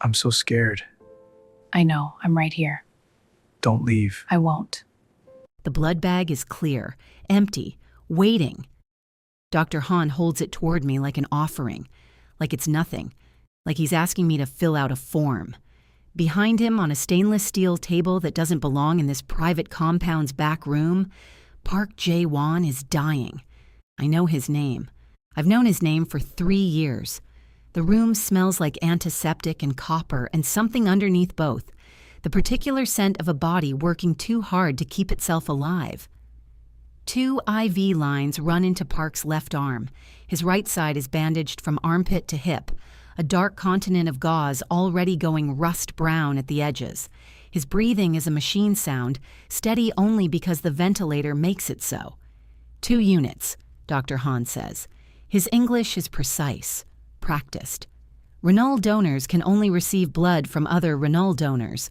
I'm so scared. I know, I'm right here. Don't leave. I won't. The blood bag is clear, empty, waiting. Dr. Hahn holds it toward me like an offering, like it's nothing, like he's asking me to fill out a form. Behind him, on a stainless steel table that doesn't belong in this private compound's back room, Park Jae-won is dying. I know his name. I've known his name for 3 years. The room smells like antiseptic and copper and something underneath both, the particular scent of a body working too hard to keep itself alive. 2 IV lines run into Park's left arm. His right side is bandaged from armpit to hip, a dark continent of gauze already going rust brown at the edges. His breathing is a machine sound, steady only because the ventilator makes it so. 2 units, Dr. Hahn says. His English is precise, practiced. Renal donors can only receive blood from other renal donors.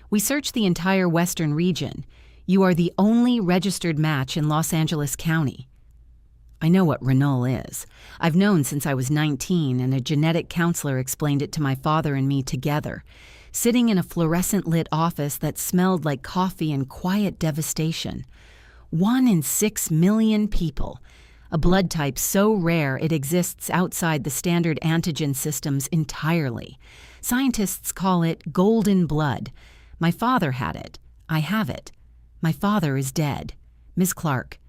We search the entire western region. You are the only registered match in Los Angeles County. I know what renal is. I've known since I was 19, and a genetic counselor explained it to my father and me together, sitting in a fluorescent-lit office that smelled like coffee and quiet devastation. 1 in 6 million people. A blood type so rare it exists outside the standard antigen systems entirely. Scientists call it golden blood. My father had it. I have it. My father is dead. Ms. Clark.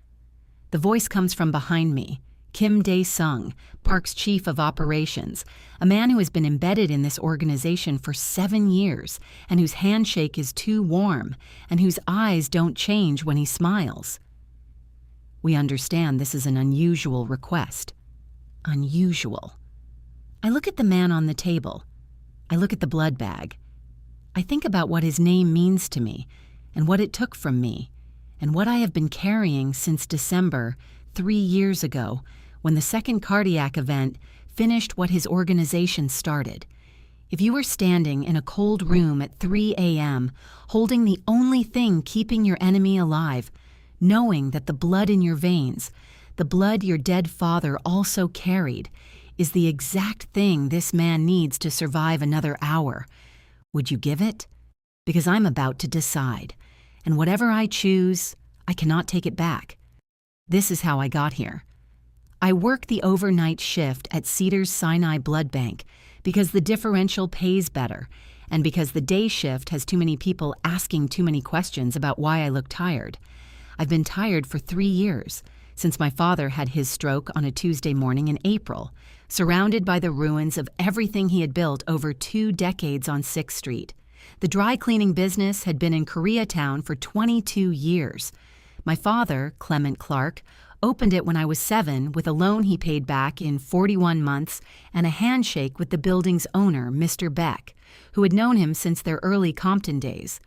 The voice comes from behind me. Kim Dae-sung, Park's chief of operations, a man who has been embedded in this organization for 7 years and whose handshake is too warm and whose eyes don't change when he smiles. We understand this is an unusual request. Unusual. I look at the man on the table. I look at the blood bag. I think about what his name means to me and what it took from me and what I have been carrying since December, 3 years ago, when the second cardiac event finished what his organization started. If you were standing in a cold room at 3 a.m., holding the only thing keeping your enemy alive, knowing that the blood in your veins, the blood your dead father also carried, is the exact thing this man needs to survive another hour, would you give it? Because I'm about to decide, and whatever I choose, I cannot take it back. This is how I got here. I work the overnight shift at Cedars-Sinai Blood Bank because the differential pays better, and because the day shift has too many people asking too many questions about why I look tired. I've been tired for 3 years, since my father had his stroke on a Tuesday morning in April, surrounded by the ruins of everything he had built over 2 decades on 6th Street. The dry cleaning business had been in Koreatown for 22 years. My father, Clement Clark, opened it when I was 7 with a loan he paid back in 41 months and a handshake with the building's owner, Mr. Beck, who had known him since their early Compton days.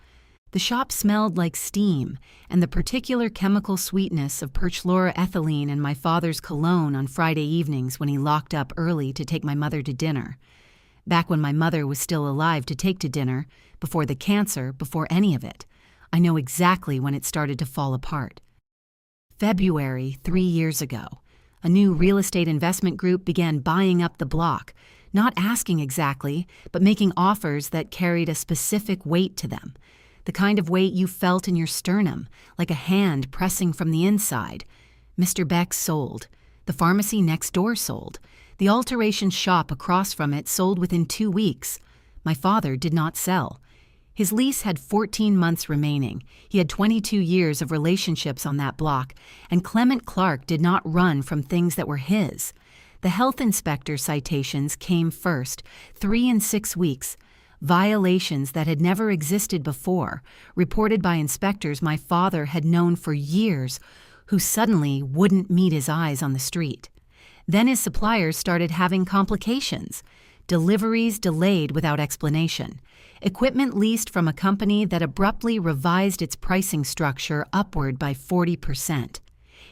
The shop smelled like steam, and the particular chemical sweetness of perchloroethylene in my father's cologne on Friday evenings when he locked up early to take my mother to dinner. Back when my mother was still alive to take to dinner, before the cancer, before any of it. I know exactly when it started to fall apart. February 3 years ago, a new real estate investment group began buying up the block, not asking exactly, but making offers that carried a specific weight to them. The kind of weight you felt in your sternum, like a hand pressing from the inside. Mr. Beck sold. The pharmacy next door sold. The alteration shop across from it sold within 2 weeks. My father did not sell. His lease had 14 months remaining. He had 22 years of relationships on that block, and Clement Clark did not run from things that were his. The health inspector citations came first, 3 and 6 weeks. Violations that had never existed before, reported by inspectors my father had known for years, who suddenly wouldn't meet his eyes on the street. Then his suppliers started having complications. Deliveries delayed without explanation. Equipment leased from a company that abruptly revised its pricing structure upward by 40%.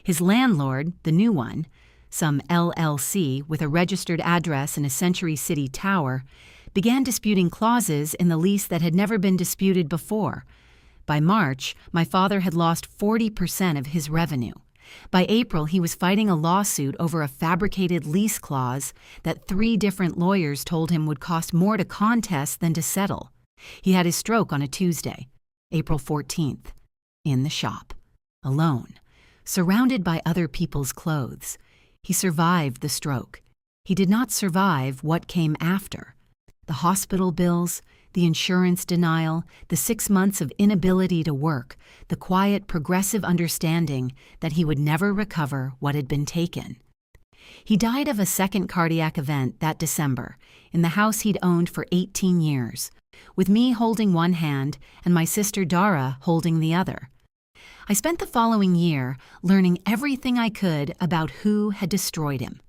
His landlord, the new one, some LLC with a registered address in a Century City tower, began disputing clauses in the lease that had never been disputed before. By March, my father had lost 40% of his revenue. By April, he was fighting a lawsuit over a fabricated lease clause that 3 different lawyers told him would cost more to contest than to settle. He had his stroke on a Tuesday, April 14th, in the shop, alone, surrounded by other people's clothes. He survived the stroke. He did not survive what came after. The hospital bills, the insurance denial, the 6 months of inability to work, the quiet, progressive understanding that he would never recover what had been taken. He died of a second cardiac event that December, in the house he'd owned for 18 years, with me holding one hand and my sister Dara holding the other. I spent the following year learning everything I could about who had destroyed him.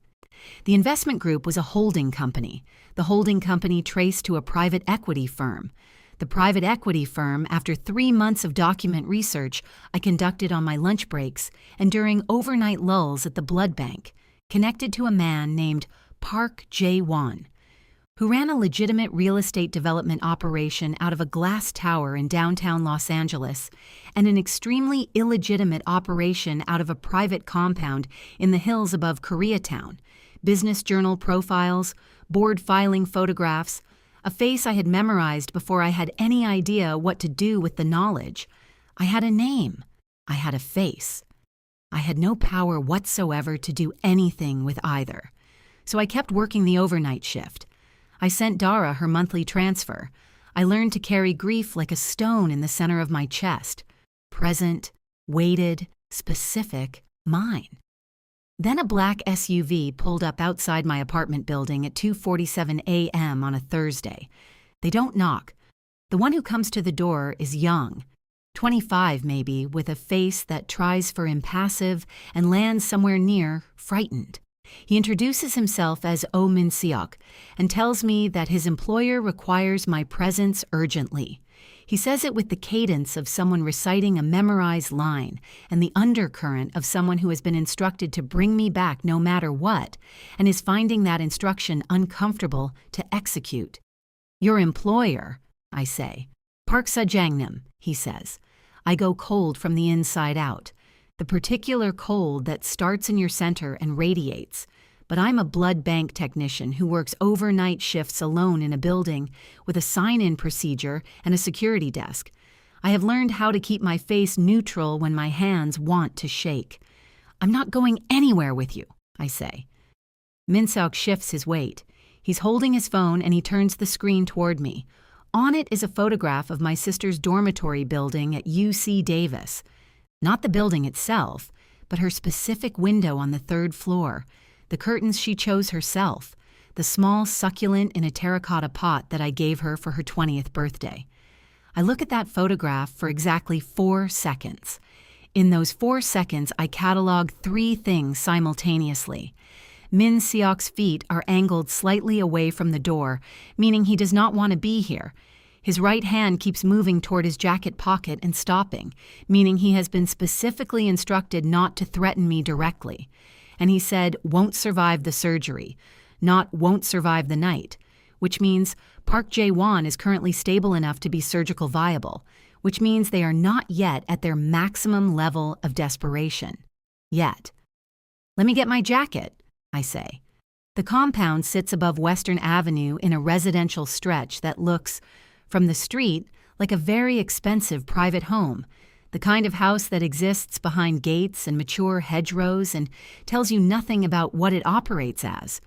The investment group was a holding company. The holding company traced to a private equity firm. The private equity firm, after 3 months of document research I conducted on my lunch breaks and during overnight lulls at the blood bank, connected to a man named Park Jae-won, who ran a legitimate real estate development operation out of a glass tower in downtown Los Angeles and an extremely illegitimate operation out of a private compound in the hills above Koreatown. Business journal profiles, board filing photographs, a face I had memorized before I had any idea what to do with the knowledge. I had a name. I had a face. I had no power whatsoever to do anything with either. So I kept working the overnight shift. I sent Dara her monthly transfer. I learned to carry grief like a stone in the center of my chest. Present, weighted, specific, mine. Then a black SUV pulled up outside my apartment building at 2:47 a.m. on a Thursday. They don't knock. The one who comes to the door is young, 25 maybe, with a face that tries for impassive and lands somewhere near frightened. He introduces himself as Oh Min-seok and tells me that his employer requires my presence urgently. He says it with the cadence of someone reciting a memorized line and the undercurrent of someone who has been instructed to bring me back no matter what and is finding that instruction uncomfortable to execute. Your employer, I say. Park Sa-jang-nam, he says. I go cold from the inside out. The particular cold that starts in your center and radiates. But I'm a blood bank technician who works overnight shifts alone in a building with a sign-in procedure and a security desk. I have learned how to keep my face neutral when my hands want to shake. I'm not going anywhere with you, I say. Min-seok shifts his weight. He's holding his phone and he turns the screen toward me. On it is a photograph of my sister's dormitory building at UC Davis. Not the building itself, but her specific window on the 3rd floor. The curtains she chose herself, the small succulent in a terracotta pot that I gave her for her 20th birthday. I look at that photograph for exactly 4 seconds. In those 4 seconds, I catalog 3 things simultaneously. Min-seok's feet are angled slightly away from the door, meaning he does not want to be here. His right hand keeps moving toward his jacket pocket and stopping, meaning he has been specifically instructed not to threaten me directly. And he said, won't survive the surgery, not won't survive the night, which means Park Jae-won is currently stable enough to be surgical viable, which means they are not yet at their maximum level of desperation. Yet. Let me get my jacket, I say. The compound sits above Western Avenue in a residential stretch that looks, from the street, like a very expensive private home, the kind of house that exists behind gates and mature hedgerows and tells you nothing about what it operates as.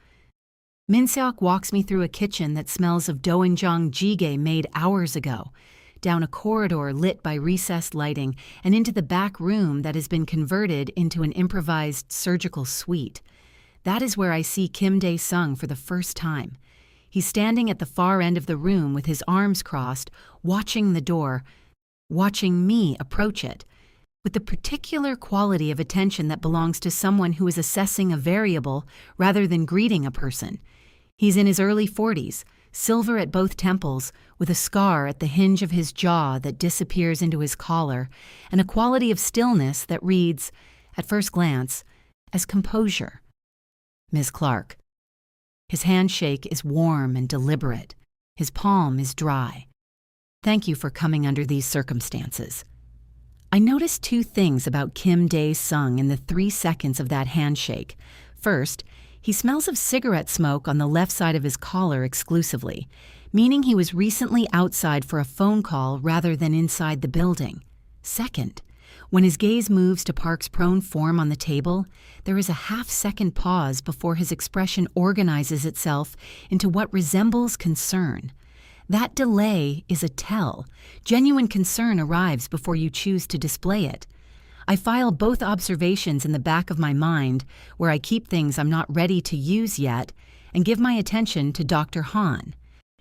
Min-seok walks me through a kitchen that smells of doenjang jjigae made hours ago, down a corridor lit by recessed lighting and into the back room that has been converted into an improvised surgical suite. That is where I see Kim Dae-sung for the first time. He's standing at the far end of the room with his arms crossed, watching the door, watching me approach it, with the particular quality of attention that belongs to someone who is assessing a variable rather than greeting a person. He's in his early 40s, silver at both temples, with a scar at the hinge of his jaw that disappears into his collar, and a quality of stillness that reads, at first glance, as composure. Ms. Clark. His handshake is warm and deliberate. His palm is dry. Thank you for coming under these circumstances. I noticed two things about Kim Dae-sung in the 3 seconds of that handshake. First, he smells of cigarette smoke on the left side of his collar exclusively, meaning he was recently outside for a phone call rather than inside the building. Second, when his gaze moves to Park's prone form on the table, there is a half-second pause before his expression organizes itself into what resembles concern. That delay is a tell. Genuine concern arrives before you choose to display it. I file both observations in the back of my mind, where I keep things I'm not ready to use yet, and give my attention to Dr. Han.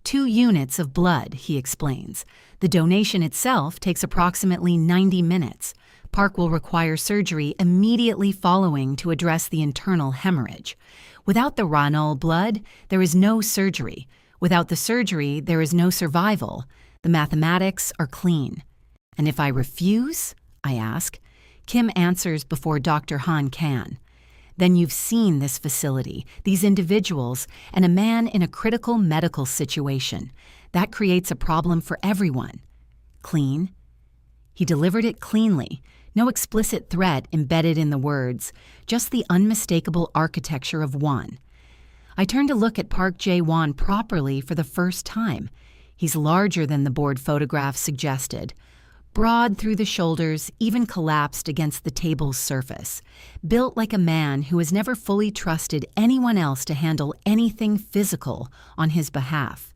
2 units of blood, he explains. The donation itself takes approximately 90 minutes. Park will require surgery immediately following to address the internal hemorrhage. Without the Ranol blood, there is no surgery. Without the surgery, there is no survival. The mathematics are clean. And if I refuse? I ask. Kim answers before Dr. Han can. Then you've seen this facility, these individuals, and a man in a critical medical situation. That creates a problem for everyone. Clean? He delivered it cleanly. No explicit threat embedded in the words, just the unmistakable architecture of one. I turn to look at Park Jae-won properly for the first time. He's larger than the board photograph suggested. Broad through the shoulders, even collapsed against the table's surface. Built like a man who has never fully trusted anyone else to handle anything physical on his behalf.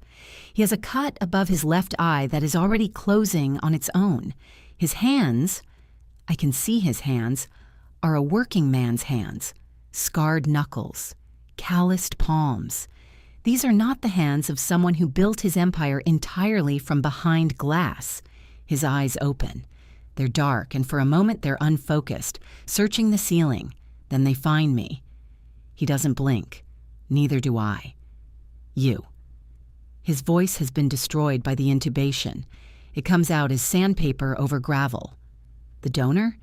He has a cut above his left eye that is already closing on its own. His hands, I can see his hands, are a working man's hands. Scarred knuckles, calloused palms. These are not the hands of someone who built his empire entirely from behind glass. His eyes open. They're dark, and for a moment they're unfocused, searching the ceiling. Then they find me. He doesn't blink. Neither do I. You. His voice has been destroyed by the intubation. It comes out as sandpaper over gravel. The donor?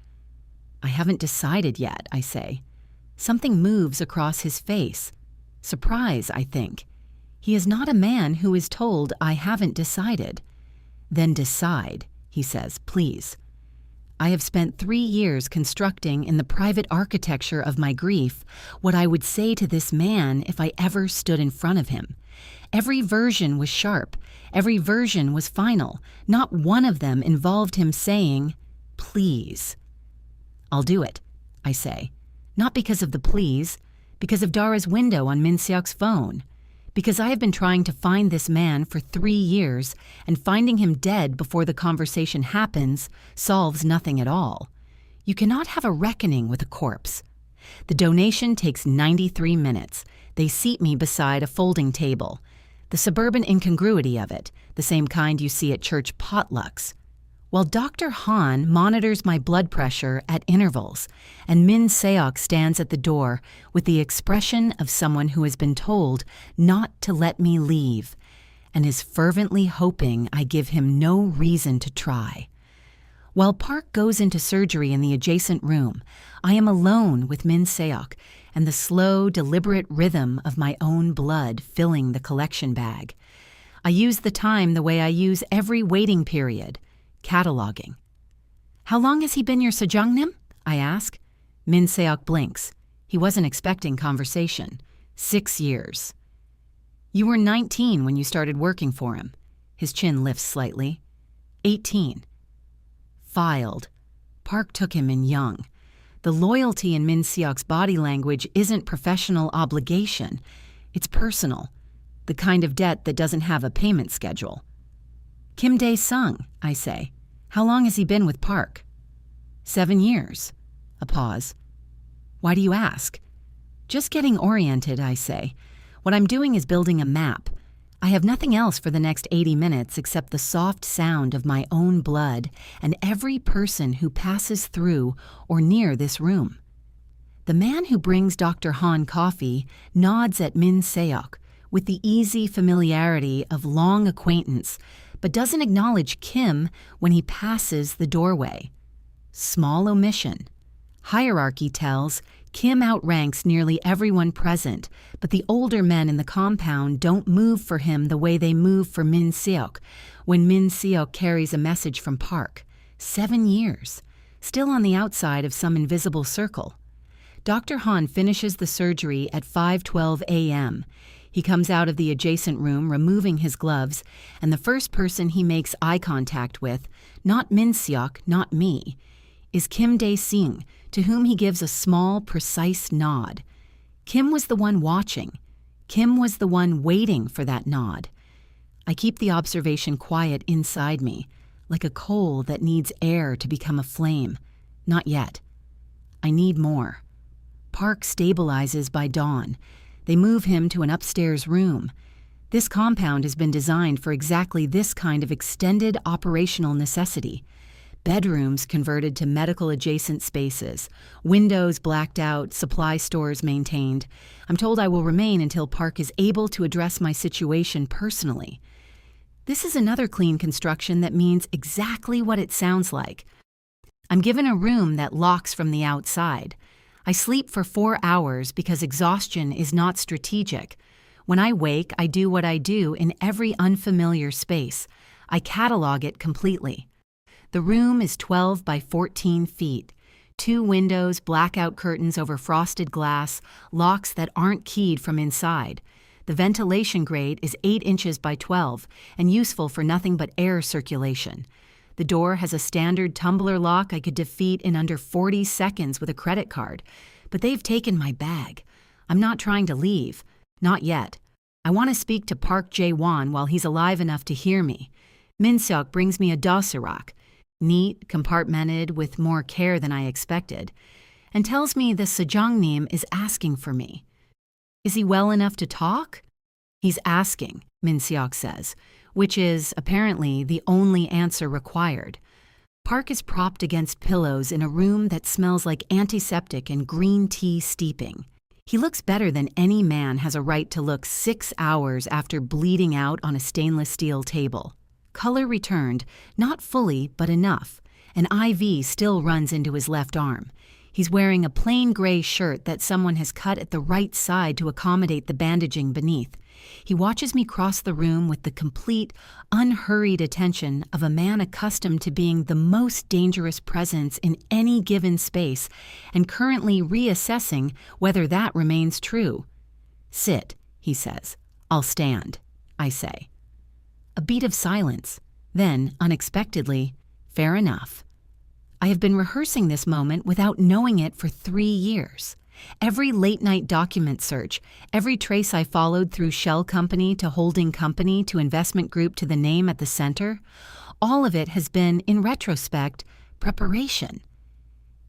I haven't decided yet, I say. Something moves across his face. Surprise, I think. He is not a man who is told, I haven't decided. Then decide, he says, please. I have spent 3 years constructing in the private architecture of my grief what I would say to this man if I ever stood in front of him. Every version was sharp. Every version was final. Not one of them involved him saying, please. I'll do it, I say. Not because of the please, because of Dara's window on Min Seok's phone. Because I have been trying to find this man for 3 years, and finding him dead before the conversation happens solves nothing at all. You cannot have a reckoning with a corpse. The donation takes 93 minutes. They seat me beside a folding table. The suburban incongruity of it, the same kind you see at church potlucks. While Dr. Han monitors my blood pressure at intervals, and Min Seok stands at the door with the expression of someone who has been told not to let me leave, and is fervently hoping I give him no reason to try. While Park goes into surgery in the adjacent room, I am alone with Min Seok and the slow, deliberate rhythm of my own blood filling the collection bag. I use the time the way I use every waiting period. Cataloging. How long has he been your sejongnim? I ask. Min Seok blinks. He wasn't expecting conversation. 6 years. You were 19 when you started working for him. His chin lifts slightly. 18. Filed. Park took him in young. The loyalty in Min Seok's body language isn't professional obligation. It's personal. The kind of debt that doesn't have a payment schedule. Kim Dae-sung, I say. How long has he been with Park? 7 years. A pause. Why do you ask? Just getting oriented, I say. What I'm doing is building a map. I have nothing else for the next 80 minutes except the soft sound of my own blood and every person who passes through or near this room. The man who brings Dr. Han coffee nods at Min Seok with the easy familiarity of long acquaintance, but doesn't acknowledge Kim when he passes the doorway. Small omission. Hierarchy tells Kim outranks nearly everyone present, but the older men in the compound don't move for him the way they move for Min Seok when Min Seok carries a message from Park. 7 years. still on the outside of some invisible circle. Dr. Han finishes the surgery at 5:12 a.m. He comes out of the adjacent room, removing his gloves, and the first person he makes eye contact with, not Min Seok, not me, is Kim Dae-sing, to whom he gives a small, precise nod. Kim was the one watching. Kim was the one waiting for that nod. I keep the observation quiet inside me, like a coal that needs air to become a flame. Not yet. I need more. Park stabilizes by dawn. They move him to an upstairs room. This compound has been designed for exactly this kind of extended operational necessity. Bedrooms converted to medical-adjacent spaces, windows blacked out, supply stores maintained. I'm told I will remain until Park is able to address my situation personally. This is another clean construction that means exactly what it sounds like. I'm given a room that locks from the outside. I sleep for 4 hours because exhaustion is not strategic. When I wake, I do what I do in every unfamiliar space. I catalog it completely. The room is 12 by 14 feet. 2 windows, blackout curtains over frosted glass, locks that aren't keyed from inside. The ventilation grate is 8 inches by 12 and useful for nothing but air circulation. The door has a standard tumbler lock I could defeat in under 40 seconds with a credit card. But they've taken my bag. I'm not trying to leave. Not yet. I want to speak to Park Jae-won while he's alive enough to hear me. Min Seok brings me a dosirak, neat, compartmented, with more care than I expected, and tells me the Sejongnim is asking for me. Is he well enough to talk? He's asking, Min Seok says, which is, apparently, the only answer required. Park is propped against pillows in a room that smells like antiseptic and green tea steeping. He looks better than any man has a right to look 6 hours after bleeding out on a stainless steel table. Color returned, not fully, but enough. An IV still runs into his left arm. He's wearing a plain gray shirt that someone has cut at the right side to accommodate the bandaging beneath. He watches me cross the room with the complete, unhurried attention of a man accustomed to being the most dangerous presence in any given space and currently reassessing whether that remains true. "Sit," he says. "I'll stand," I say. A beat of silence. Then, unexpectedly, "Fair enough." I have been rehearsing this moment without knowing it for 3 years. Every late-night document search, every trace I followed through shell company to holding company to investment group to the name at the center, all of it has been, in retrospect, preparation.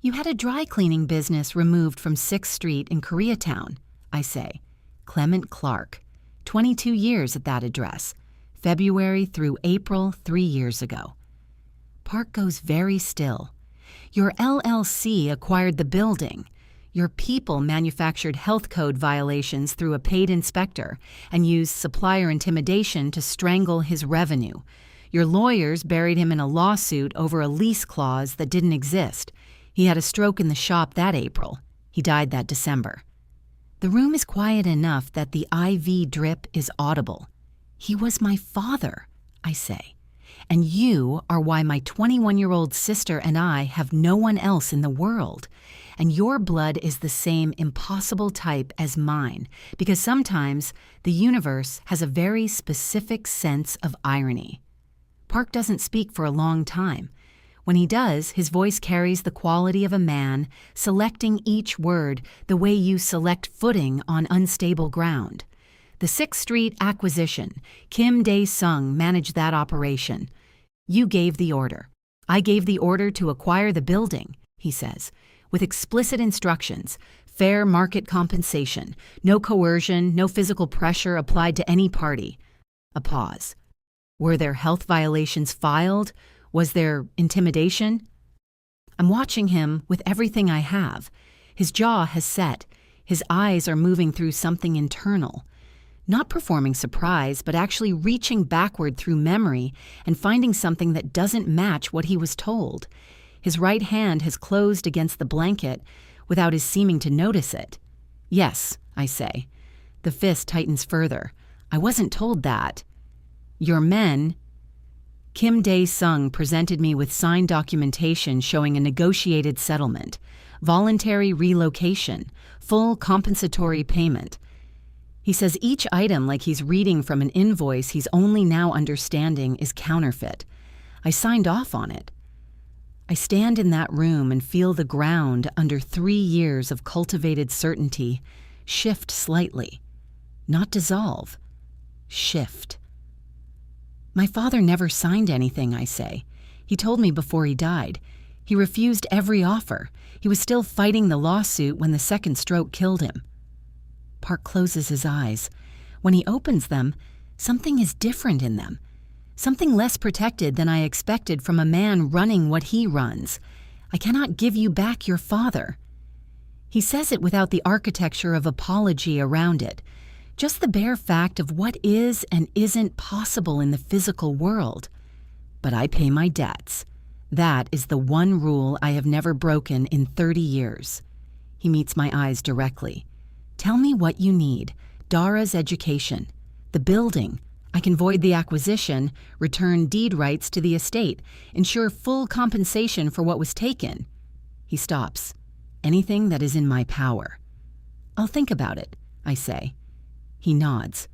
"You had a dry cleaning business removed from 6th Street in Koreatown," I say. "Clement Clark. 22 years at that address. February through April 3 years ago." Park goes very still. "Your LLC acquired the building. Your people manufactured health code violations through a paid inspector and used supplier intimidation to strangle his revenue. Your lawyers buried him in a lawsuit over a lease clause that didn't exist. He had a stroke in the shop that April. He died that December." The room is quiet enough that the IV drip is audible. "He was my father," I say. "And you are why my 21-year-old sister and I have no one else in the world. And your blood is the same impossible type as mine, because sometimes the universe has a very specific sense of irony." Park doesn't speak for a long time. When he does, his voice carries the quality of a man, selecting each word the way you select footing on unstable ground. "The 6th Street acquisition. Kim Dae-sung managed that operation. You gave the order. I gave the order to acquire the building," he says, "with explicit instructions, fair market compensation, no coercion, no physical pressure applied to any party." A pause. "Were there health violations filed? Was there intimidation?" I'm watching him with everything I have. His jaw has set. His eyes are moving through something internal. Not performing surprise, but actually reaching backward through memory and finding something that doesn't match what he was told. His right hand has closed against the blanket without his seeming to notice it. "Yes," I say. The fist tightens further. "I wasn't told that." "Your men..." Kim Dae-sung presented me with signed documentation showing a negotiated settlement, voluntary relocation, full compensatory payment. He says each item, like he's reading from an invoice he's only now understanding is counterfeit. I signed off on it. I stand in that room and feel the ground under 3 years of cultivated certainty shift slightly. Not dissolve. Shift. My father never signed anything, I say. He told me before he died. He refused every offer. He was still fighting the lawsuit when the second stroke killed him. Park closes his eyes. When he opens them, something is different in them. Something less protected than I expected from a man running what he runs. I cannot give you back your father. He says it without the architecture of apology around it. Just the bare fact of what is and isn't possible in the physical world. But I pay my debts. That is the one rule I have never broken in 30 years. He meets my eyes directly. Tell me what you need. Dara's education. The building. I can void the acquisition, return deed rights to the estate, ensure full compensation for what was taken. He stops. Anything that is in my power. I'll think about it, I say. He nods,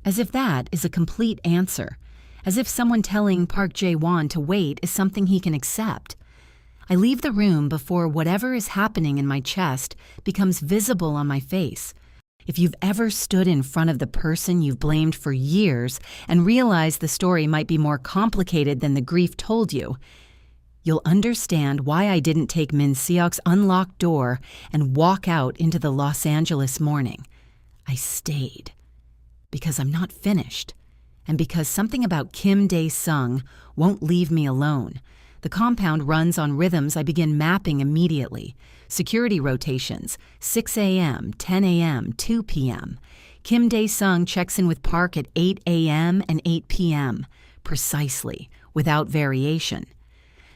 as if that is a complete answer, as if someone telling Park Jae-won to wait is something he can accept. I leave the room before whatever is happening in my chest becomes visible on my face. If you've ever stood in front of the person you've blamed for years and realized the story might be more complicated than the grief told you, you'll understand why I didn't take Min Seok's unlocked door and walk out into the Los Angeles morning. I stayed. Because I'm not finished, and because something about Kim Dae-sung won't leave me alone. The compound runs on rhythms I begin mapping immediately. Security rotations, 6 a.m., 10 a.m., 2 p.m. Kim Dae-sung checks in with Park at 8 a.m. and 8 p.m., precisely, without variation.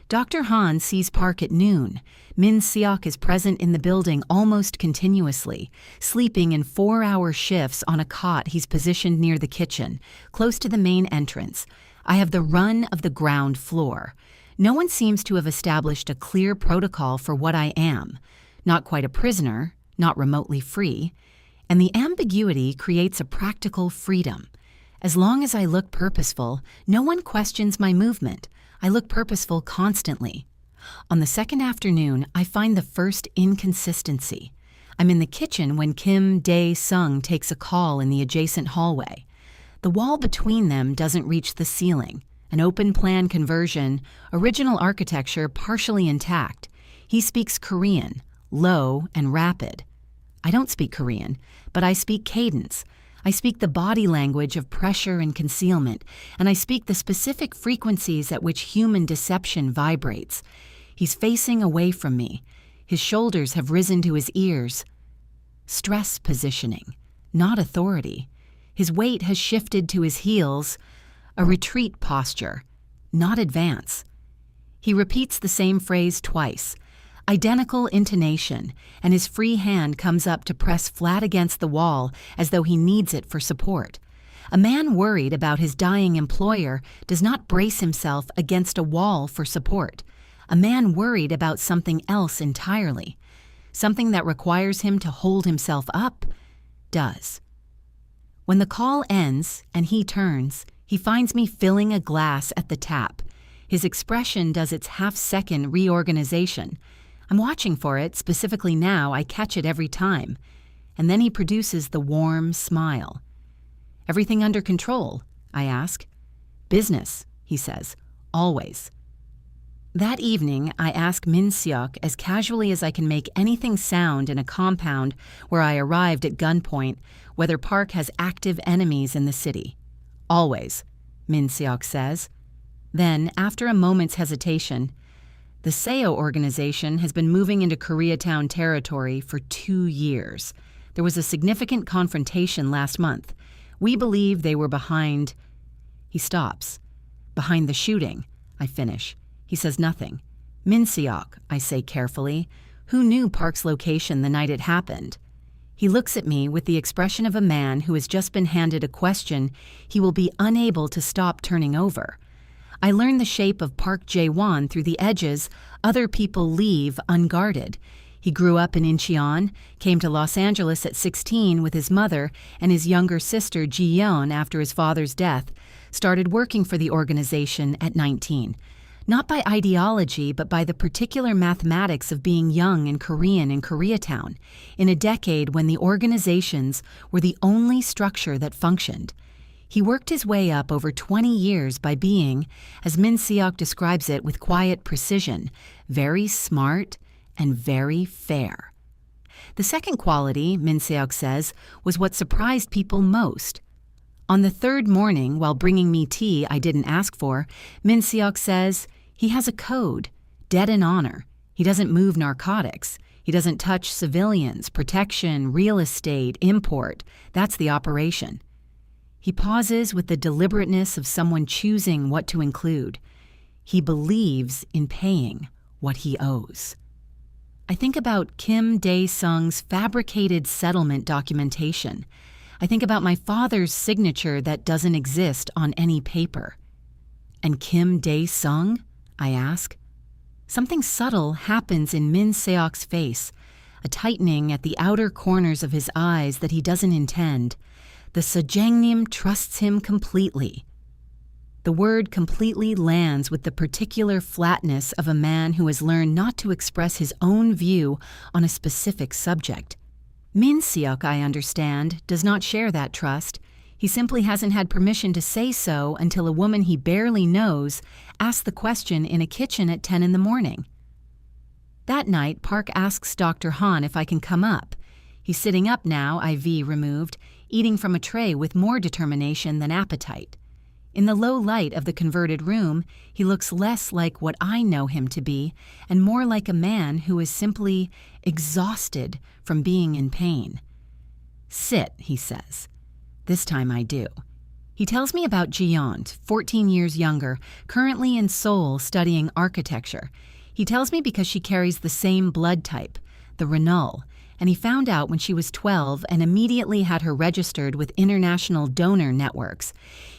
Dr. Han sees Park at noon. Min Seok is present in the building almost continuously, sleeping in 4-hour shifts on a cot he's positioned near the kitchen, close to the main entrance. I have the run of the ground floor. No one seems to have established a clear protocol for what I am. Not quite a prisoner, not remotely free. And the ambiguity creates a practical freedom. As long as I look purposeful, no one questions my movement. I look purposeful constantly. On the second afternoon, I find the first inconsistency. I'm in the kitchen when Kim Dae-sung takes a call in the adjacent hallway. The wall between them doesn't reach the ceiling. An open-plan conversion, original architecture partially intact. He speaks Korean, low and rapid. I don't speak Korean, but I speak cadence. I speak the body language of pressure and concealment, and I speak the specific frequencies at which human deception vibrates. He's facing away from me. His shoulders have risen to his ears. Stress positioning, not authority. His weight has shifted to his heels, a retreat posture, not advance. He repeats the same phrase twice, identical intonation, and his free hand comes up to press flat against the wall as though he needs it for support. A man worried about his dying employer does not brace himself against a wall for support. A man worried about something else entirely, something that requires him to hold himself up, does. When the call ends and he turns, he finds me filling a glass at the tap. His expression does its half-second reorganization. I'm watching for it, specifically now I catch it every time. And then he produces the warm smile. "Everything under control?" I ask. "Business," he says, "always." That evening, I ask Min Seok as casually as I can make anything sound in a compound where I arrived at gunpoint whether Park has active enemies in the city. "Always," Min Seok says. Then, after a moment's hesitation, "The Seo organization has been moving into Koreatown territory for 2 years. There was a significant confrontation last month. We believe they were behind—" He stops. "Behind the shooting," I finish. He says nothing. "Min Seok," I say carefully. "Who knew Park's location the night it happened?" He looks at me with the expression of a man who has just been handed a question he will be unable to stop turning over. I learn the shape of Park Jae-won through the edges other people leave unguarded. He grew up in Incheon, came to Los Angeles at 16 with his mother and his younger sister Ji-yeon after his father's death, started working for the organization at 19. Not by ideology, but by the particular mathematics of being young and Korean in Koreatown, in a decade when the organizations were the only structure that functioned. He worked his way up over 20 years by being, as Min Seok describes it with quiet precision, very smart and very fair. The second quality, Min Seok says, was what surprised people most. On the third morning, while bringing me tea I didn't ask for, Min Seok says, he has a code, dead in honor. He doesn't move narcotics. He doesn't touch civilians, protection, real estate, import. That's the operation. He pauses with the deliberateness of someone choosing what to include. He believes in paying what he owes. I think about Kim Dae-sung's fabricated settlement documentation. I think about my father's signature that doesn't exist on any paper. And Kim Dae-sung? I ask. Something subtle happens in Min Seok's face, a tightening at the outer corners of his eyes that he doesn't intend. The Sejangnim trusts him completely. The word completely lands with the particular flatness of a man who has learned not to express his own view on a specific subject. Min Seok, I understand, does not share that trust. He simply hasn't had permission to say so until a woman he barely knows asked the question in a kitchen at 10 in the morning. That night, Park asks Dr. Han if I can come up. He's sitting up now, IV removed, eating from a tray with more determination than appetite. In the low light of the converted room, he looks less like what I know him to be and more like a man who is simply exhausted from being in pain. Sit, he says. This time I do. He tells me about Ji-yeon, 14 years younger, currently in Seoul studying architecture. He tells me because she carries the same blood type, the Renal, and he found out when she was 12 and immediately had her registered with international donor networks.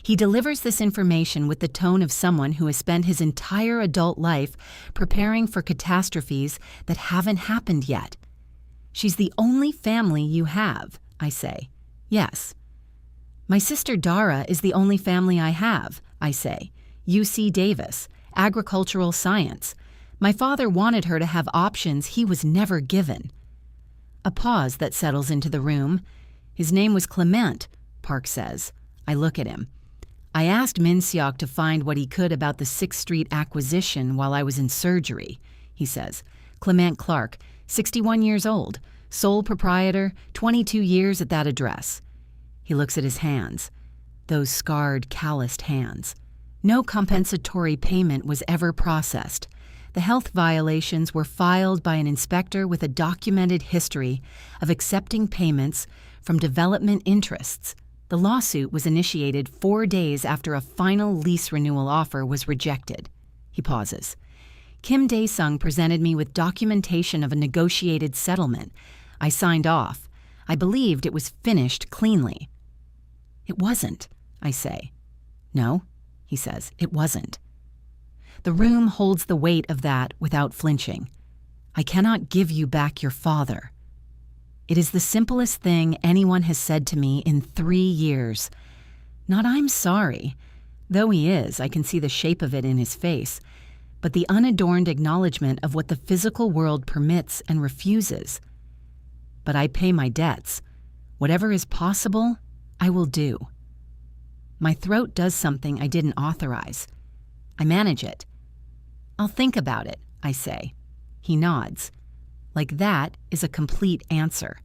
He delivers this information with the tone of someone who has spent his entire adult life preparing for catastrophes that haven't happened yet. She's the only family you have, I say. Yes. My sister Dara is the only family I have, I say. UC Davis, agricultural science. My father wanted her to have options he was never given. A pause that settles into the room. His name was Clement, Park says. I look at him. I asked Min Seok to find what he could about the 6th Street acquisition while I was in surgery, he says. Clement Clark, 61 years old, sole proprietor, 22 years at that address. He looks at his hands, those scarred, calloused hands. No compensatory payment was ever processed. The health violations were filed by an inspector with a documented history of accepting payments from development interests. The lawsuit was initiated 4 days after a final lease renewal offer was rejected. He pauses. Kim Dae-sung presented me with documentation of a negotiated settlement. I signed off. I believed it was finished cleanly. It wasn't, I say. No, he says, it wasn't. The room holds the weight of that without flinching. I cannot give you back your father. It is the simplest thing anyone has said to me in 3 years. Not I'm sorry. Though he is, I can see the shape of it in his face, but the unadorned acknowledgement of what the physical world permits and refuses. But I pay my debts. Whatever is possible, I will do. My throat does something I didn't authorize. I manage it. I'll think about it, I say. He nods. Like that is a complete answer.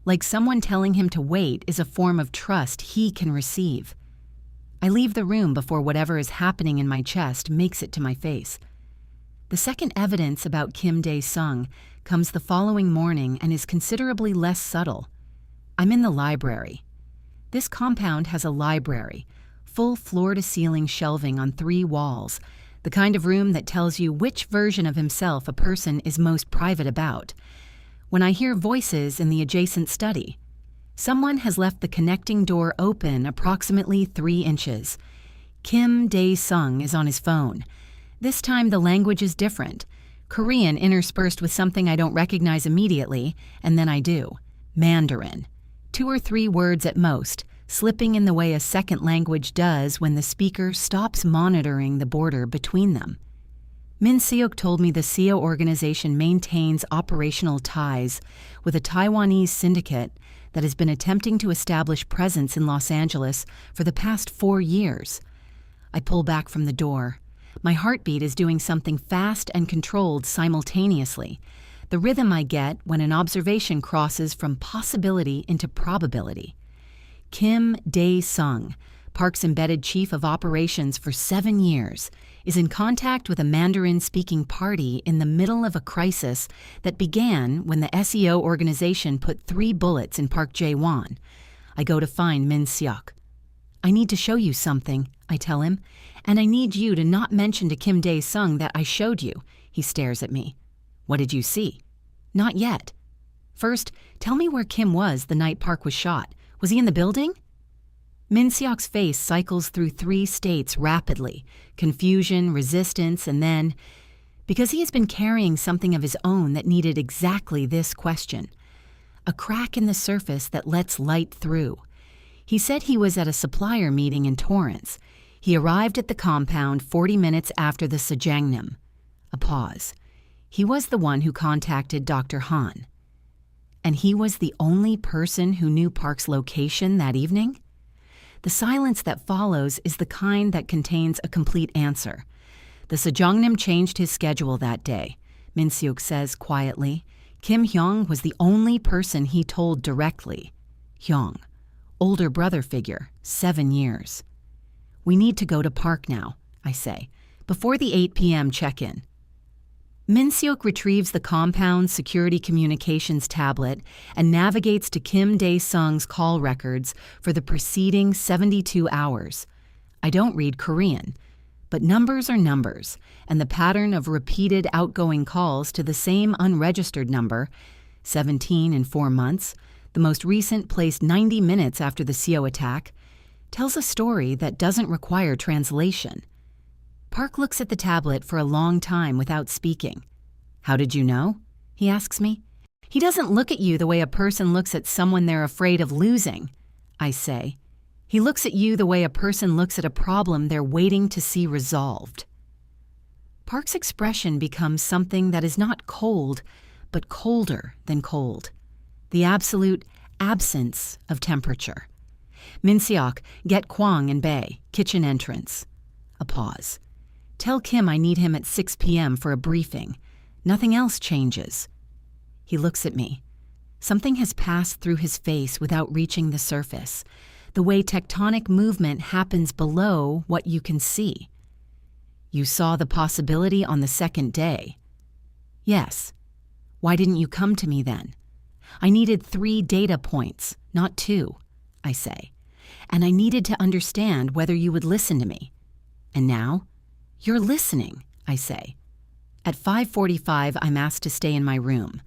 Like someone telling him to wait is a form of trust he can receive. I leave the room before whatever is happening in my chest makes it to my face. The second evidence about Kim Dae-sung comes the following morning and is considerably less subtle. I'm in the library. This compound has a library, full floor-to-ceiling shelving on 3 walls, the kind of room that tells you which version of himself a person is most private about. When I hear voices in the adjacent study, someone has left the connecting door open approximately 3 inches. Kim Dae-sung is on his phone. This time the language is different. Korean interspersed with something I don't recognize immediately, and then I do. Mandarin. 2 or 3 words at most, slipping in the way a second language does when the speaker stops monitoring the border between them. Min Seok told me the SEO organization maintains operational ties with a Taiwanese syndicate that has been attempting to establish presence in Los Angeles for the past 4 years. I pull back from the door. My heartbeat is doing something fast and controlled simultaneously, the rhythm I get when an observation crosses from possibility into probability. Kim Dae-sung, Park's embedded chief of operations for 7 years, is in contact with a Mandarin-speaking party in the middle of a crisis that began when the SEO organization put 3 bullets in Park Jae-won. I go to find Min Seok. "I need to show you something," I tell him, "and I need you to not mention to Kim Dae-sung that I showed you." He stares at me. "What did you see?" "Not yet." "First, tell me where Kim was the night Park was shot. Was he in the building?" Min Seok's face cycles through 3 states rapidly: confusion, resistance, and then, because he has been carrying something of his own that needed exactly this question. A crack in the surface that lets light through. He said he was at a supplier meeting in Torrance. He arrived at the compound 40 minutes after the Sajangnam. A pause. He was the one who contacted Dr. Han. And he was the only person who knew Park's location that evening? The silence that follows is the kind that contains a complete answer. The Sajangnam changed his schedule that day, Min Seok says quietly. Kim Hyung was the only person he told directly. Hyung, older brother figure, 7 years. "We need to go to Park now," I say, before the 8 p.m. check-in. Min Seok retrieves the compound's security communications tablet and navigates to Kim Dae-sung's call records for the preceding 72 hours. I don't read Korean, but numbers are numbers, and the pattern of repeated outgoing calls to the same unregistered number, 17 in 4 months, the most recent placed 90 minutes after the SEO attack, tells a story that doesn't require translation. Park looks at the tablet for a long time without speaking. "How did you know?" he asks me. "He doesn't look at you the way a person looks at someone they're afraid of losing," I say. "He looks at you the way a person looks at a problem they're waiting to see resolved." Park's expression becomes something that is not cold, but colder than cold. The absolute absence of temperature. "Min Seok, get Kwang and Bae, kitchen entrance." A pause. "Tell Kim I need him at 6 p.m. for a briefing. Nothing else changes." He looks at me. Something has passed through his face without reaching the surface, the way tectonic movement happens below what you can see. "You saw the possibility on the 2nd day." "Yes." "Why didn't you come to me then?" "I needed 3 data points, not 2, I say. "And I needed to understand whether you would listen to me." "And now?" "You're listening," I say. At 5:45, I'm asked to stay in my room.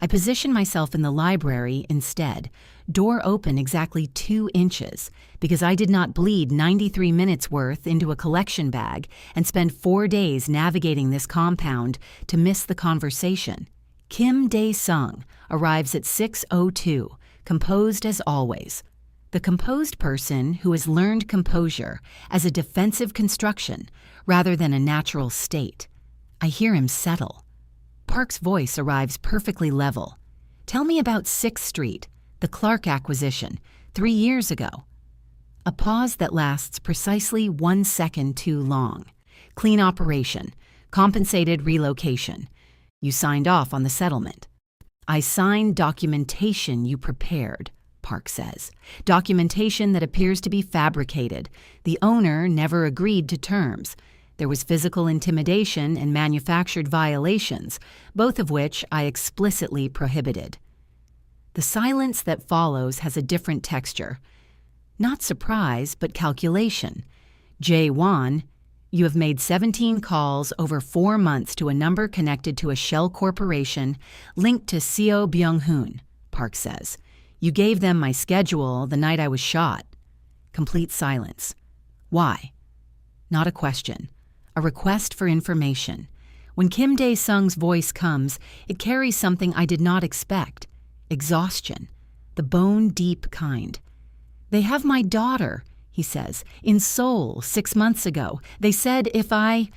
I position myself in the library instead, door open exactly 2 inches, because I did not bleed 93 minutes worth into a collection bag and spend 4 days navigating this compound to miss the conversation. Kim Dae-sung arrives at 6:02, composed as always. The composed person who has learned composure as a defensive construction rather than a natural state. I hear him settle. Park's voice arrives perfectly level. "Tell me about 6th Street, the Clark acquisition, 3 years ago." A pause that lasts precisely 1 second too long. "Clean operation. Compensated relocation. You signed off on the settlement." "I signed documentation you prepared," Park says. "Documentation that appears to be fabricated. The owner never agreed to terms. There was physical intimidation and manufactured violations, both of which I explicitly prohibited." The silence that follows has a different texture. Not surprise, but calculation. Jae-won, you have made 17 calls over 4 months to a number connected to a shell corporation linked to Seo Byung-hoon, Park says. "You gave them my schedule the night I was shot." Complete silence. "Why?" not a question. A request for information. When Kim Dae-sung's voice comes, it carries something I did not expect. Exhaustion. The bone-deep kind. "They have my daughter," he says, "in Seoul 6 months ago. They said if I—"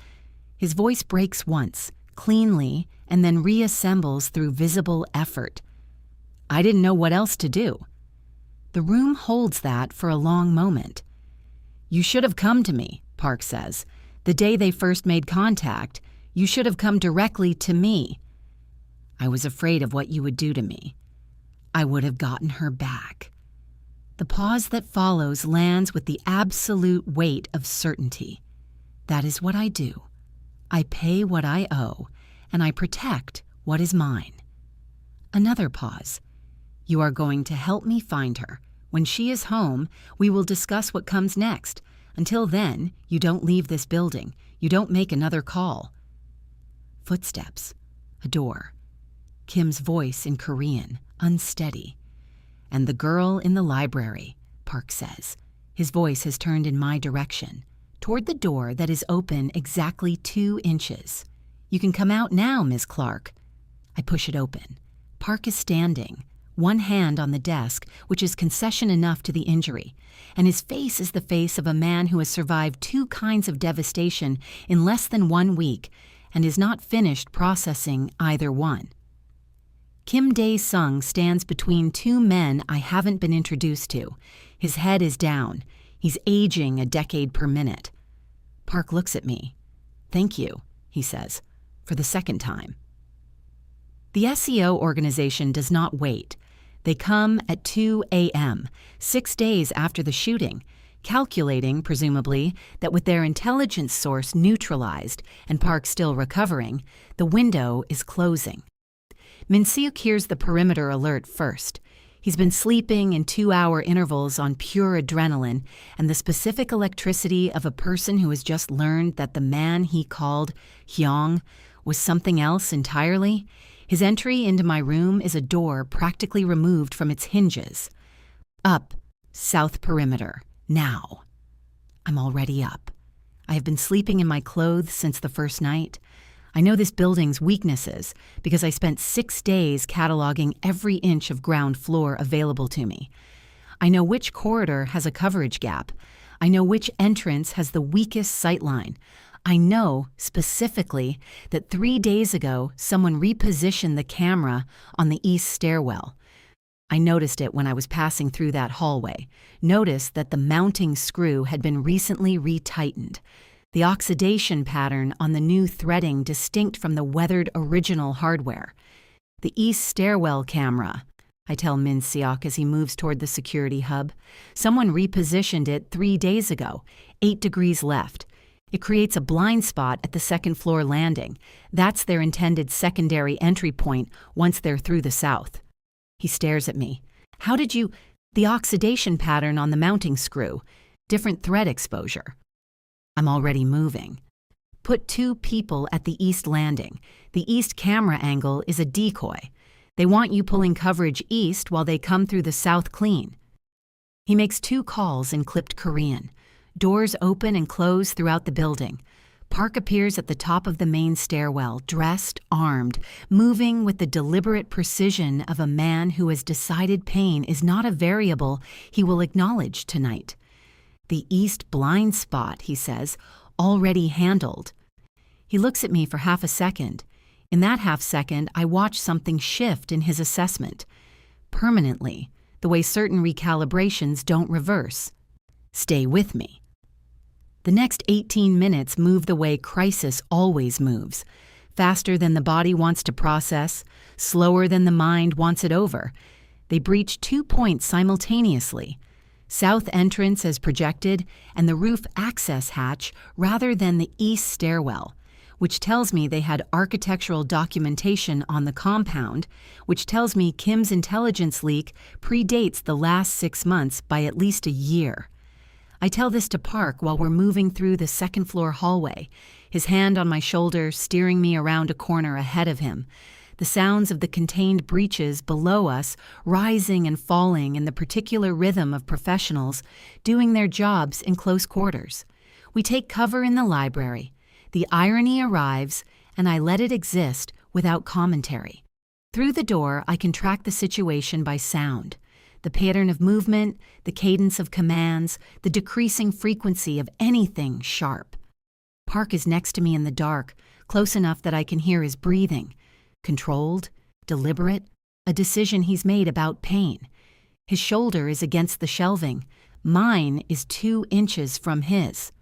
His voice breaks once, cleanly, and then reassembles through visible effort. I didn't know what else to do. The room holds that for a long moment. "You should have come to me," Park says. "The day they first made contact, you should have come directly to me." I was afraid of what you would do to me. I would have gotten her back. The pause that follows lands with the absolute weight of certainty. That is what I do. I pay what I owe, and I protect what is mine. Another pause. "You are going to help me find her. When she is home, we will discuss what comes next. Until then, you don't leave this building. You don't make another call." Footsteps. A door. Kim's voice in Korean, unsteady. "And the girl in the library," Park says. His voice has turned in my direction, toward the door that is open exactly 2 inches. "You can come out now, Miss Clark." I push it open. Park is standing, one hand on the desk, which is concession enough to the injury, and his face is the face of a man who has survived 2 kinds of devastation in less than 1 week and is not finished processing either one. Kim Dae-sung stands between 2 men I haven't been introduced to. His head is down. He's aging a decade per minute. Park looks at me. "Thank you," he says, for the second time. The SEO organization does not wait. They come at 2 a.m., 6 days after the shooting, calculating, presumably, that with their intelligence source neutralized and Park still recovering, the window is closing. Min-seok hears the perimeter alert first. He's been sleeping in 2-hour intervals on pure adrenaline and the specific electricity of a person who has just learned that the man he called Hyung was something else entirely. His entry into my room is a door practically removed from its hinges. Up, south perimeter, now. I'm already up. I have been sleeping in my clothes since the first night. I know this building's weaknesses because I spent 6 days cataloging every inch of ground floor available to me. I know which corridor has a coverage gap. I know which entrance has the weakest sightline. I know, specifically, that 3 days ago someone repositioned the camera on the east stairwell. I noticed it when I was passing through that hallway. Noticed that the mounting screw had been recently retightened. The oxidation pattern on the new threading distinct from the weathered original hardware. "The east stairwell camera," I tell Min-seok as he moves toward the security hub. "Someone repositioned it 3 days ago, 8 degrees left. It creates a blind spot at the second floor landing. That's their intended secondary entry point once they're through the south." He stares at me. "How did you—" "The oxidation pattern on the mounting screw. Different thread exposure." I'm already moving. "Put 2 people at the east landing. The east camera angle is a decoy. They want you pulling coverage east while they come through the south clean." He makes 2 calls in clipped Korean. Doors open and close throughout the building. Park appears at the top of the main stairwell, dressed, armed, moving with the deliberate precision of a man who has decided pain is not a variable he will acknowledge tonight. "The east blind spot," he says, "already handled." He looks at me for half a second. In that half second, I watch something shift in his assessment. Permanently, the way certain recalibrations don't reverse. Stay with me. The next 18 minutes move the way crisis always moves. Faster than the body wants to process, slower than the mind wants it over. They breach 2 points simultaneously. South entrance as projected, and the roof access hatch rather than the east stairwell, which tells me they had architectural documentation on the compound, which tells me Kim's intelligence leak predates the last 6 months by at least a year. I tell this to Park while we're moving through the second floor hallway, his hand on my shoulder steering me around a corner ahead of him. The sounds of the contained breaches below us rising and falling in the particular rhythm of professionals doing their jobs in close quarters. We take cover in the library. The irony arrives, and I let it exist without commentary. Through the door, I can track the situation by sound. The pattern of movement, the cadence of commands, the decreasing frequency of anything sharp. Park is next to me in the dark, close enough that I can hear his breathing. Controlled, deliberate, a decision he's made about pain. His shoulder is against the shelving. Mine is 2 inches from his.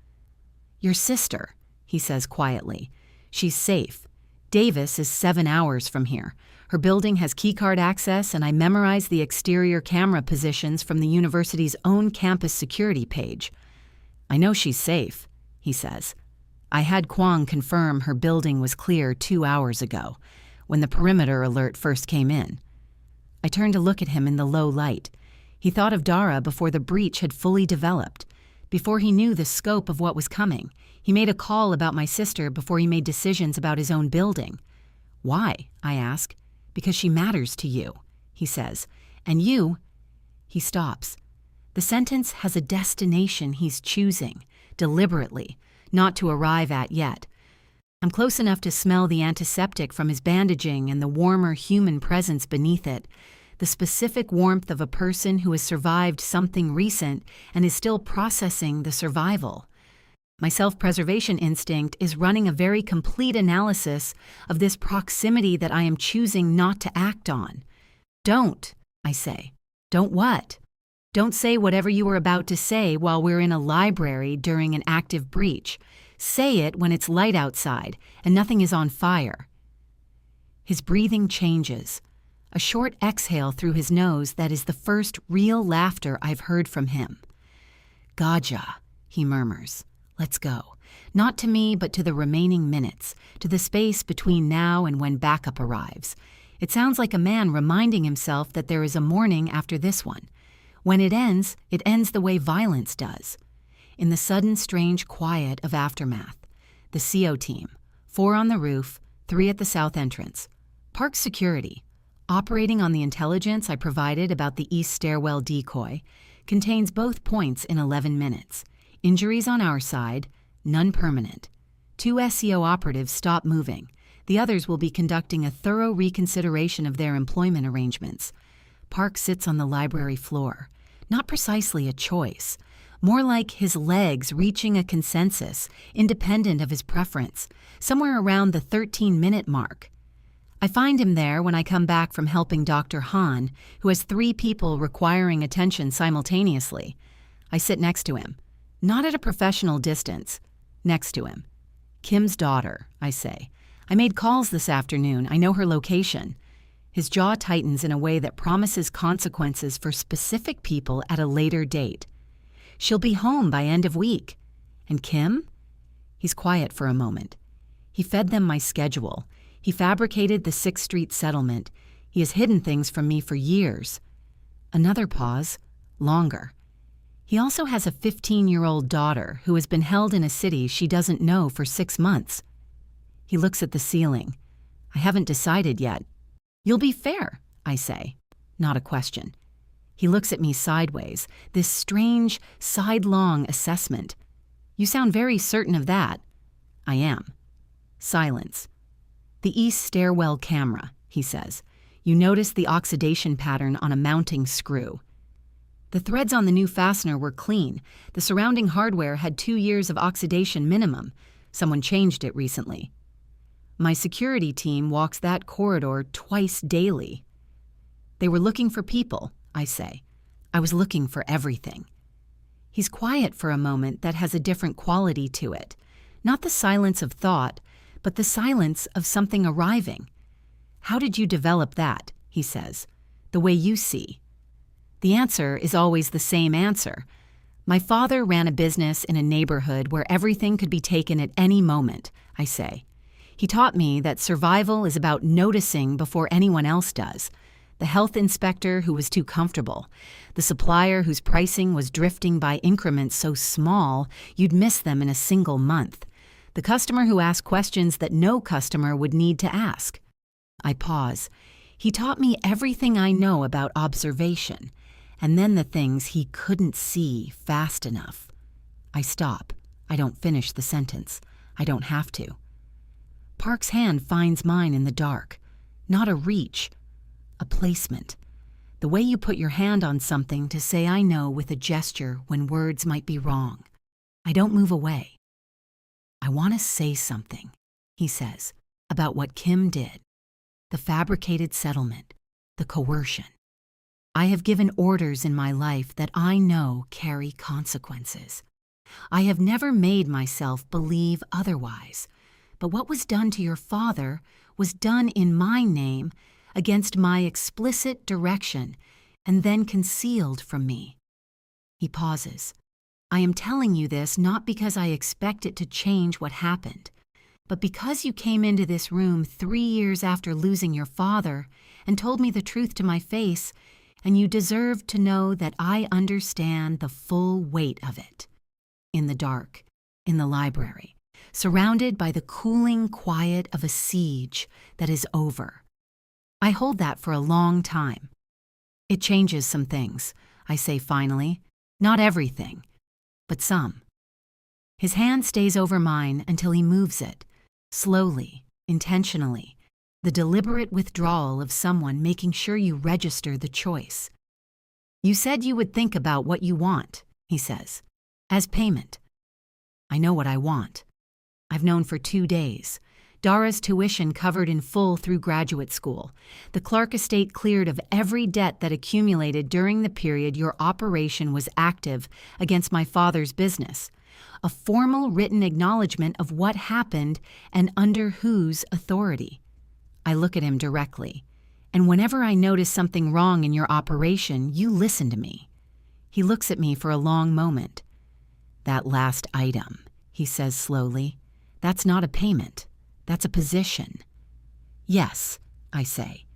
"Your sister," he says quietly. "She's safe. Davis is 7 hours from here. Her building has keycard access, and I memorized the exterior camera positions from the university's own campus security page. I know she's safe," he says. "I had Kwong confirm her building was clear 2 hours ago, when the perimeter alert first came in." I turned to look at him in the low light. He thought of Dara before the breach had fully developed, before he knew the scope of what was coming. He made a call about my sister before he made decisions about his own building. "Why?" I ask. "Because she matters to you," he says. "And you—" He stops. The sentence has a destination he's choosing, deliberately, not to arrive at yet. I'm close enough to smell the antiseptic from his bandaging and the warmer human presence beneath it, the specific warmth of a person who has survived something recent and is still processing the survival. My self-preservation instinct is running a very complete analysis of this proximity that I am choosing not to act on. "Don't," I say. "Don't what?" "Don't say whatever you were about to say while we're in a library during an active breach. Say it when it's light outside and nothing is on fire." His breathing changes. A short exhale through his nose that is the first real laughter I've heard from him. "Gaja," he murmurs. "Let's go. Not to me, but to the remaining minutes, to the space between now and when backup arrives." It sounds like a man reminding himself that there is a morning after this one. When it ends the way violence does. In the sudden, strange quiet of aftermath, the CO team, 4 on the roof, 3 at the south entrance. Park security, operating on the intelligence I provided about the east stairwell decoy, contains both points in 11 minutes. Injuries on our side, none permanent. 2 SEO operatives stop moving. The others will be conducting a thorough reconsideration of their employment arrangements. Park sits on the library floor. Not precisely a choice. More like his legs reaching a consensus, independent of his preference, somewhere around the 13-minute mark. I find him there when I come back from helping Dr. Han, who has 3 people requiring attention simultaneously. I sit next to him, not at a professional distance, next to him. "Kim's daughter," I say. "I made calls this afternoon. I know her location." His jaw tightens in a way that promises consequences for specific people at a later date. "She'll be home by end of week." "And Kim?" He's quiet for a moment. He fed them my schedule. He fabricated the 6th Street settlement. He has hidden things from me for years. Another pause, longer. He also has a 15-year-old daughter who has been held in a city she doesn't know for 6 months. He looks at the ceiling. "I haven't decided yet." "You'll be fair," I say. Not a question. He looks at me sideways, this strange, sidelong assessment. "You sound very certain of that." "I am." Silence. "The east stairwell camera," he says. "You notice the oxidation pattern on a mounting screw." The threads on the new fastener were clean. The surrounding hardware had 2 years of oxidation minimum. Someone changed it recently. "My security team walks that corridor twice daily." "They were looking for people," I say. "I was looking for everything." He's quiet for a moment that has a different quality to it. Not the silence of thought, but the silence of something arriving. "How did you develop that?" he says. "The way you see." The answer is always the same answer. "My father ran a business in a neighborhood where everything could be taken at any moment," I say. "He taught me that survival is about noticing before anyone else does. The health inspector who was too comfortable, the supplier whose pricing was drifting by increments so small you'd miss them in a single month, the customer who asked questions that no customer would need to ask." I pause. He taught me everything I know about observation, and then the things he couldn't see fast enough. I stop. I don't finish the sentence. I don't have to. Park's hand finds mine in the dark. Not a reach, a placement. The way you put your hand on something to say I know with a gesture when words might be wrong. I don't move away. I want to say something, he says, about what Kim did. The fabricated settlement, the coercion. I have given orders in my life that I know carry consequences. I have never made myself believe otherwise, but what was done to your father was done in my name against my explicit direction and then concealed from me. He pauses. I am telling you this not because I expect it to change what happened, but because you came into this room 3 years after losing your father and told me the truth to my face, and you deserve to know that I understand the full weight of it. In the dark, in the library, surrounded by the cooling quiet of a siege that is over. I hold that for a long time. It changes some things, I say finally. Not everything, but some. His hand stays over mine until he moves it, slowly, intentionally, the deliberate withdrawal of someone making sure you register the choice. You said you would think about what you want, he says, as payment. I know what I want. I've known for 2 days. Dara's tuition covered in full through graduate school. The Clark estate cleared of every debt that accumulated during the period your operation was active against my father's business. A formal written acknowledgement of what happened and under whose authority. I look at him directly, and whenever I notice something wrong in your operation, you listen to me. He looks at me for a long moment. That last item, he says slowly, that's not a payment. That's a position. Yes, I say.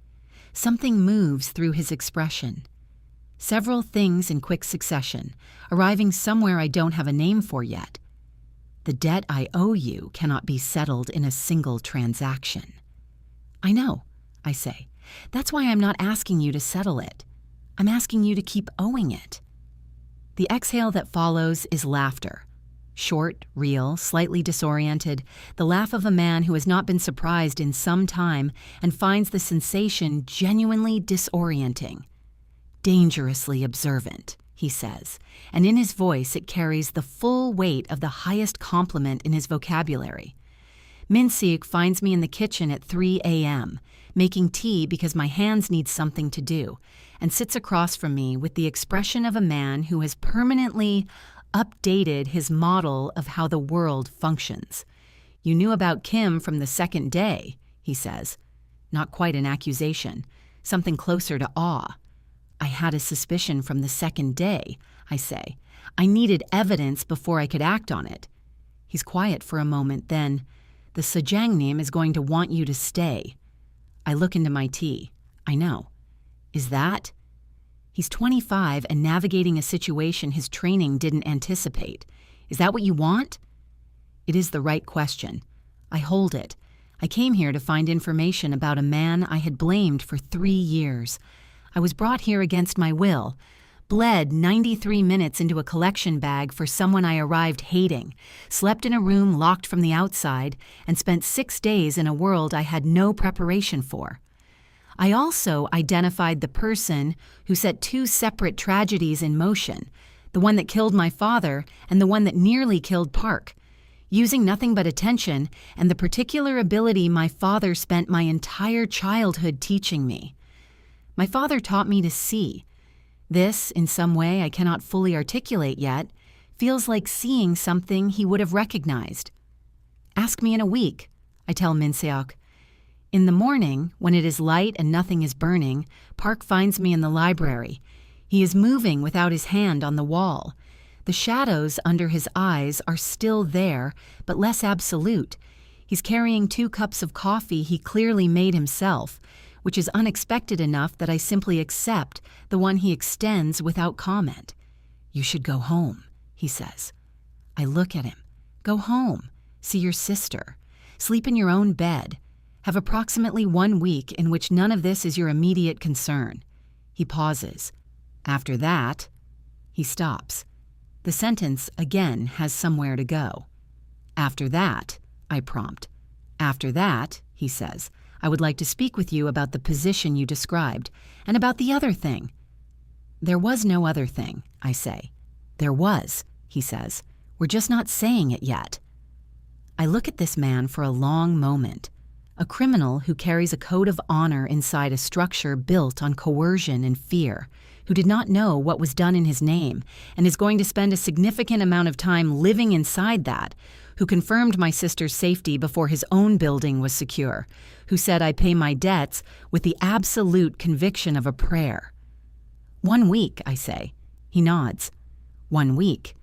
Something moves through his expression. Several things in quick succession, arriving somewhere I don't have a name for yet. The debt I owe you cannot be settled in a single transaction. I know, I say. That's why I'm not asking you to settle it. I'm asking you to keep owing it. The exhale that follows is laughter. Short, real, slightly disoriented, the laugh of a man who has not been surprised in some time and finds the sensation genuinely disorienting. Dangerously observant, he says, and in his voice it carries the full weight of the highest compliment in his vocabulary. Minsiuk finds me in the kitchen at 3 a.m., making tea because my hands need something to do, and sits across from me with the expression of a man who has permanently updated his model of how the world functions. You knew about Kim from the second day, he says. Not quite an accusation, something closer to awe. I had a suspicion from the second day, I say. I needed evidence before I could act on it. He's quiet for a moment, then, the Sejangnim is going to want you to stay. I look into my tea. I know. Is that? He's 25 and navigating a situation his training didn't anticipate. Is that what you want? It is the right question. I hold it. I came here to find information about a man I had blamed for 3 years. I was brought here against my will, bled 93 minutes into a collection bag for someone I arrived hating, slept in a room locked from the outside, and spent 6 days in a world I had no preparation for. I also identified the person who set 2 separate tragedies in motion, the one that killed my father and the one that nearly killed Park, using nothing but attention and the particular ability my father spent my entire childhood teaching me. My father taught me to see. This, in some way I cannot fully articulate yet, feels like seeing something he would have recognized. Ask me in a week, I tell Minseok. In the morning, when it is light and nothing is burning, Park finds me in the library. He is moving without his hand on the wall. The shadows under his eyes are still there, but less absolute. He's carrying 2 cups of coffee he clearly made himself, which is unexpected enough that I simply accept the one he extends without comment. You should go home, he says. I look at him. Go home. See your sister. Sleep in your own bed. Have approximately 1 week in which none of this is your immediate concern. He pauses. After that, he stops. The sentence, again, has somewhere to go. After that, I prompt. After that, he says, I would like to speak with you about the position you described and about the other thing. There was no other thing, I say. There was, he says. We're just not saying it yet. I look at this man for a long moment. A criminal who carries a code of honor inside a structure built on coercion and fear, who did not know what was done in his name and is going to spend a significant amount of time living inside that, who confirmed my sister's safety before his own building was secure, who said I pay my debts with the absolute conviction of a prayer. 1 week, I say. He nods. 1 week.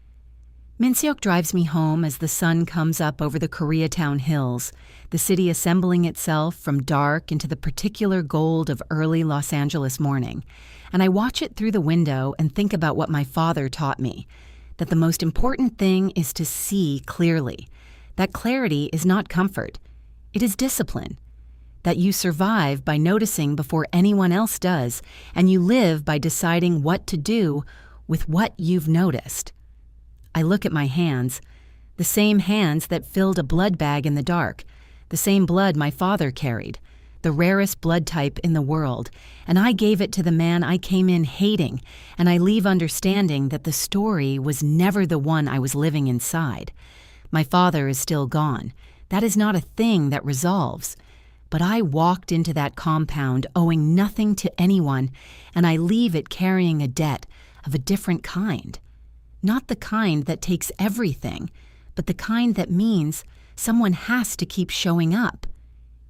Minseok drives me home as the sun comes up over the Koreatown hills, the city assembling itself from dark into the particular gold of early Los Angeles morning, and I watch it through the window and think about what my father taught me, that the most important thing is to see clearly, that clarity is not comfort, it is discipline, that you survive by noticing before anyone else does, and you live by deciding what to do with what you've noticed. I look at my hands, the same hands that filled a blood bag in the dark, the same blood my father carried, the rarest blood type in the world, and I gave it to the man I came in hating, and I leave understanding that the story was never the one I was living inside. My father is still gone. That is not a thing that resolves. But I walked into that compound owing nothing to anyone, and I leave it carrying a debt of a different kind. Not the kind that takes everything, but the kind that means someone has to keep showing up,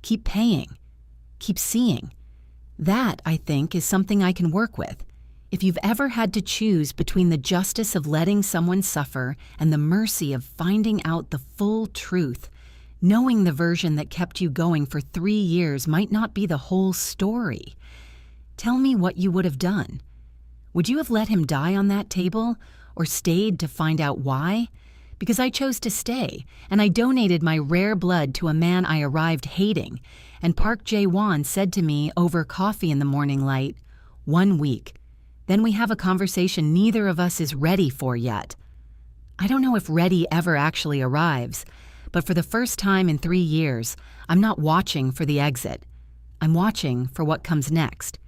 keep paying, keep seeing. That, I think, is something I can work with. If you've ever had to choose between the justice of letting someone suffer and the mercy of finding out the full truth, knowing the version that kept you going for 3 years might not be the whole story. Tell me what you would have done. Would you have let him die on that table, or stayed to find out why? Because I chose to stay, and I donated my rare blood to a man I arrived hating, and Park Jae-won said to me over coffee in the morning light, 1 week. Then we have a conversation neither of us is ready for yet. I don't know if ready ever actually arrives, but for the first time in 3 years, I'm not watching for the exit. I'm watching for what comes next.